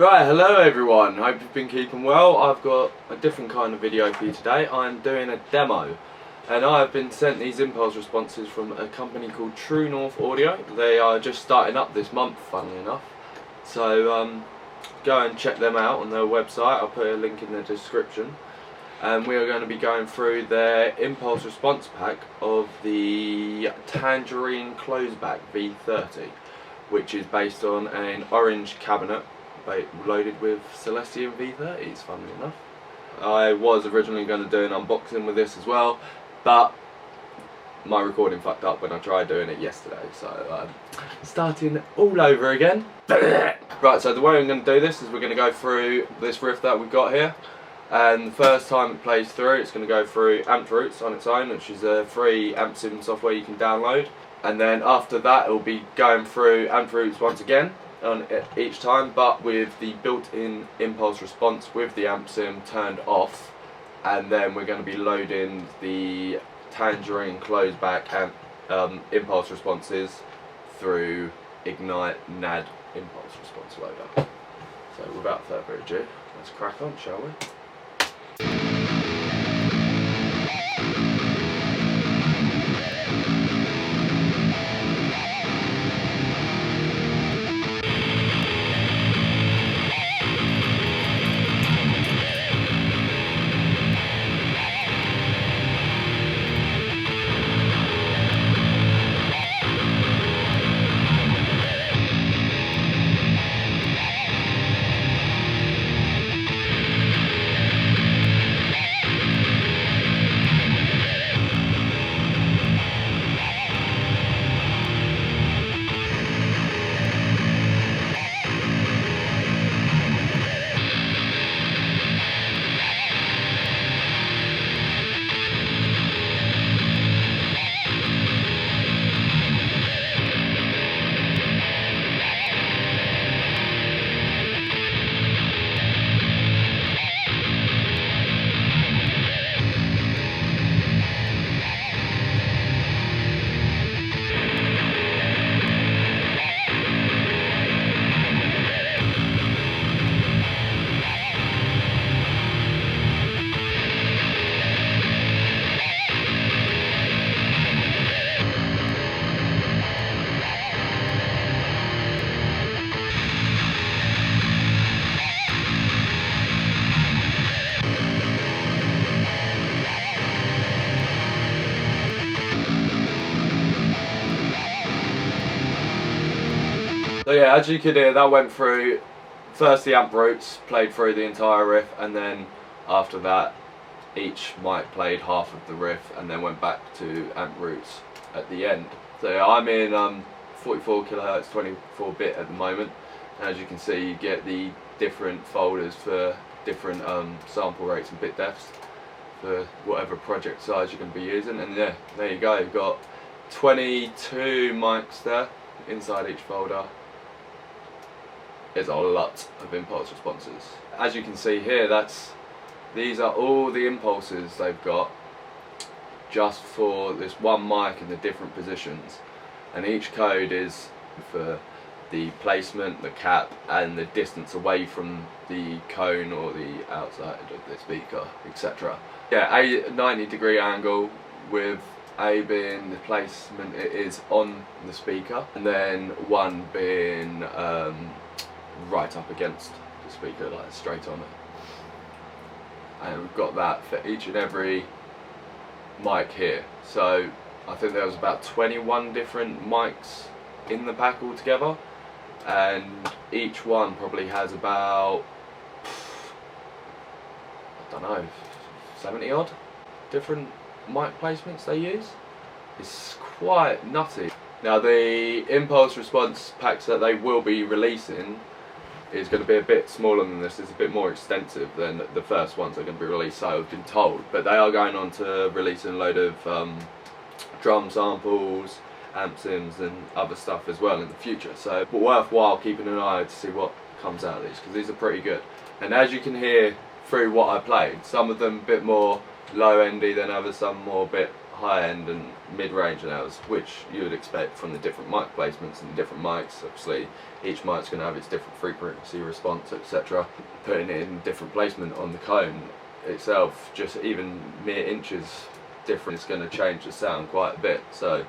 Right, hello everyone, hope you've been keeping well. I've got a different kind of video for you today. I'm doing a demo and I've been sent these impulse responses from a company called True North Audio. They are just starting up this month, funnily enough. So go and check them out on their website. I'll put a link in the description. And we are going to be going through their impulse response pack of the Tangerine closeback V30, which is based on an orange cabinet loaded with Celestion V30s, funnily enough. I was originally going to do an unboxing with this as well, but my recording fucked up when I tried doing it yesterday, so starting all over again. Right, so the way I'm going to do this is we're going to go through this riff that we've got here, and the first time it plays through, it's going to go through Amp Roots on its own, which is a free amp sim software you can download, and then after that it will be going through Amp Roots once again on each time, but with the built-in impulse response with the amp sim turned off, and then we're going to be loading the Tangerine closeback and impulse responses through Ignite NAD impulse response loader. So without further ado, let's crack on, shall we? So yeah, as you can hear, that went through first the amp roots, played through the entire riff, and then after that each mic played half of the riff and then went back to amp roots at the end. So yeah, I'm in 44 kHz 24-bit at the moment, and as you can see you get the different folders for different sample rates and bit depths for whatever project size you're going to be using. And yeah, there you go, you've got 22 mics there inside each folder. Is a lot of impulse responses. As you can see here, these are all the impulses they've got just for this one mic in the different positions, and each code is for the placement, the cap, and the distance away from the cone or the outside of the speaker, etc. Yeah, a 90-degree angle, with A being the placement it is on the speaker, and then 1 being right up against the speaker, like straight on it. And we've got that for each and every mic here. So I think there was about 21 different mics in the pack altogether, and each one probably has about, I don't know, 70 odd different mic placements they use. It's quite nutty. Now the impulse response packs that they will be releasing is going to be a bit smaller than this. It's a bit more extensive than the first ones are going to be released, so I've been told. But they are going on to releasing a load of drum samples, amp sims and other stuff as well in the future. So worthwhile keeping an eye to see what comes out of these, because these are pretty good. And as you can hear through what I played, some of them a bit more low endy than others, some more a bit high-end and mid-range levels, which you would expect from the different mic placements and the different mics. Obviously, each mic's going to have its different frequency response, etc. Putting it in different placement on the cone itself, just even mere inches different, is going to change the sound quite a bit. So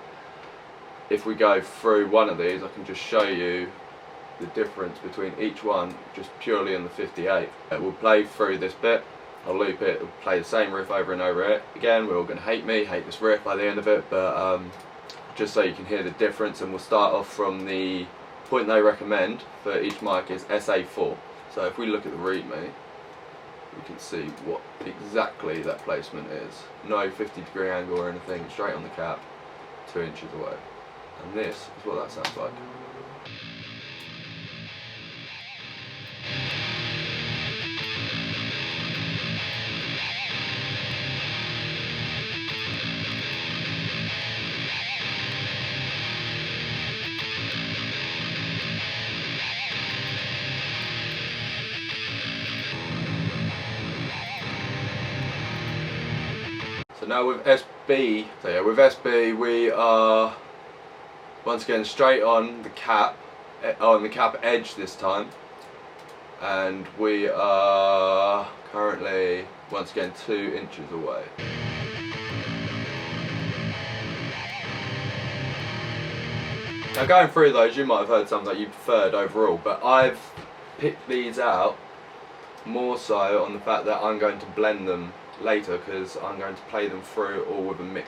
if we go through one of these, I can just show you the difference between each one just purely on the 58. We'll play through this bit, I'll loop it, we'll play the same riff over and over it. Again, we're all going to hate this riff by the end of it, but just so you can hear the difference, and we'll start off from the point they recommend for each mic is SA4. So if we look at the readme, we can see what exactly that placement is. No 50-degree angle or anything, straight on the cap, 2 inches away. And this is what that sounds like. So now with SB, we are once again straight on the cap edge this time, and we are currently once again 2 inches away. Now going through those, you might have heard some that you preferred overall, but I've picked these out more so on the fact that I'm going to blend them later, because I'm going to play them through all with a mix.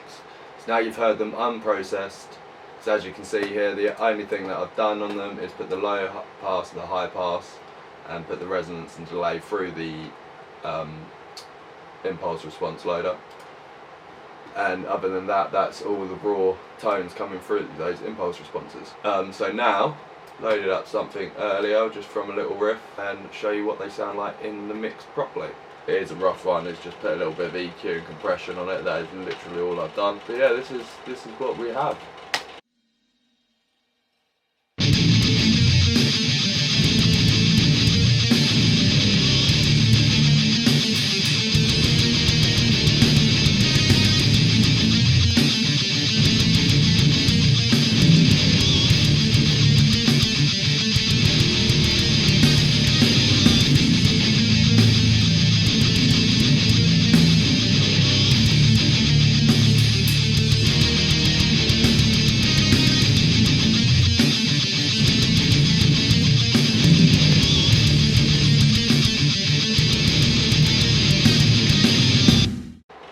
So now you've heard them unprocessed, so as you can see here, the only thing that I've done on them is put the low pass and the high pass and put the resonance and delay through the impulse response loader. And other than that, that's all the raw tones coming through those impulse responses. So now, loaded up something earlier just from a little riff and show you what they sound like in the mix properly. It is a rough one, it's just put a little bit of EQ and compression on it. That is literally all I've done. But yeah, this is what we have.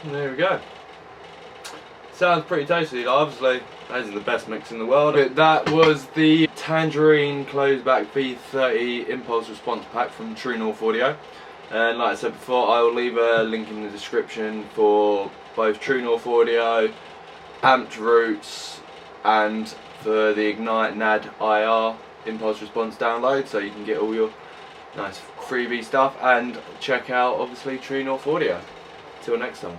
There we go. Sounds pretty tasty. Obviously, those are the best mix in the world. But that was the Tangerine closeback V30 impulse response pack from True North Audio. And like I said before, I will leave a link in the description for both True North Audio, Amped Roots, and for the Ignite NADI.R impulse response download, so you can get all your nice freebie stuff, and check out obviously True North Audio. Till next time.